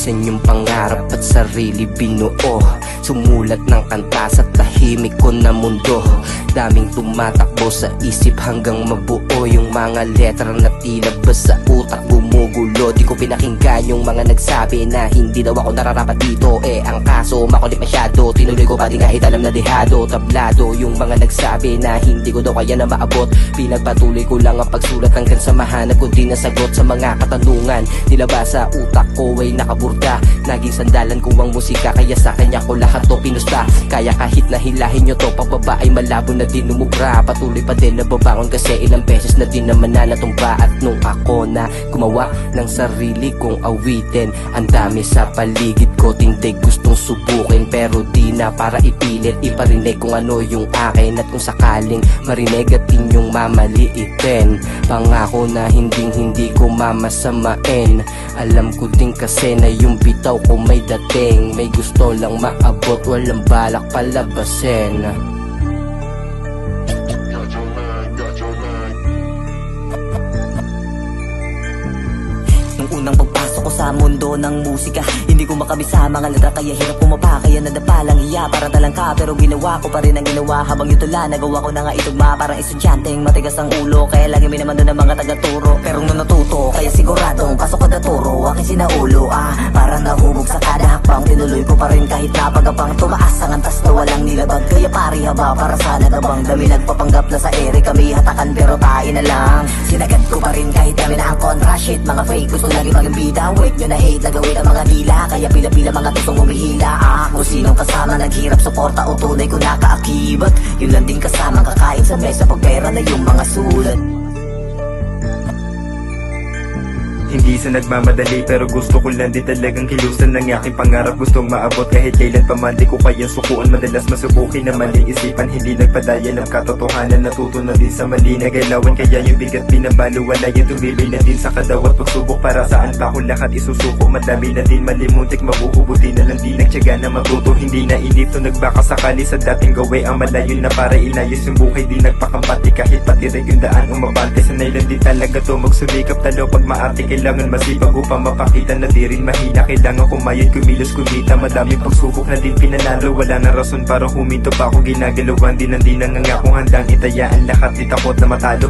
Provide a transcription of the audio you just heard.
Bilisan yung pangarap at sarili binuo. Sumulat ng kanta sa tahimik ko na mundo. Daming tumatakbo sa isip hanggang mabuo yung mga letra na tila ba sa utak gumugulo. Di ko pinakinggan yung mga nagsabi na hindi daw ako nararapat dito. Ang kaso makulit masyado, tinuloy ko pa di kahit alam na dehado. Tablado yung mga nagsabi na hindi ko daw kaya na maabot. Pinagpatuloy ko lang ang pagsulat hanggang sa mahanap ko din na sagot sa mga katanungan. Tila ba sa utak ko ay nakaburda. Naging sandalan ko ang musika, kaya sa kanya ko lahat to pinusta. Kaya kahit nahilahin nyo to, pagbaba ay malabo na din umubra. Patuloy pa din nababangon kasi ilang beses na din naman na natumba. At nung ako na gumawa ng sarili kong awitin, ang dami sa paligid ko tindig gustong subukin, pero di na para ipilit. Iparinig kung ano yung akin, at kung sakaling marinig at inyong mamaliitin, pangako na hindi ko mamasamain. Alam ko din kasi na yung bitaw ko may dating, may gusto lang maabot, walang balak palabasin. Unang pagpasok ko sa mundo ng musika, hindi ko makabisa mga letra, kaya hirap pumapa. Kaya nadapa lang iya, parang talangka, pero ginawa ko pa rin ang ginawa. Habang yung tula, nagawa ko na nga itugma. Parang estudyanteng matigas ang ulo, kaya lagi may naman doon ang mga taga-turo. Pero nung natuto, kaya siguradong pasok ka na turo. Aking sinaulo, parang nahubog sa kada hakbang. Tinuloy ko pa rin kahit napagapang. Tumaas ang antas na walang nilabag, kaya pari haba para sa nagabang. Dami nagpapanggap na sa ere, kami hatakan pero tayo na lang. Sinagad ko pa rin kahit kami na ang kontra. Shit, mga fake, gusto lagi maging bida. Wait nyo na hate, nagawin ang mga dila, kaya pila-pila mga tusong humihila. Kung sinong kasama naghirap, suporta o tunay ko nakaakibat. Yun lang din kasama kakain sa mesa pag pera na yung mga sulat. Hindi sa nagmamadali, pero gusto ko lang din talagang kilusan ng aking pangarap. Gustong maabot kahit kailan pa man, di ko kayang sukuan. Madalas masubukin na maling isipan, hindi nagpadaya ng katotohanan. Natuto na din sa mali na galawan, kaya yung bigat pinabaliwala. Yung tumibay na din sa kadawat pagsubok, para saan pa ko lahat isusuko. Madami na din malimuntik, mabuhubuti na lang din nagtyaga na matuto. Hindi na inito, nagbaka sakali sa dating gawin ang malayo na para inayos yung buhay. Di nagpakampati kahit patirig yung daan umabante. Sanay lang din talaga to magsumikap, talo pag maarte. Kailangan masipag upang mapakita na di rin mahina. Kailangan kumayod, kumilos, kumita. Madaming pagsubok na din pinanalo, wala na rason para huminto pa ako. Ginagalawan din ang di nangangakong handang itaya ang lahat, di takot na matalo.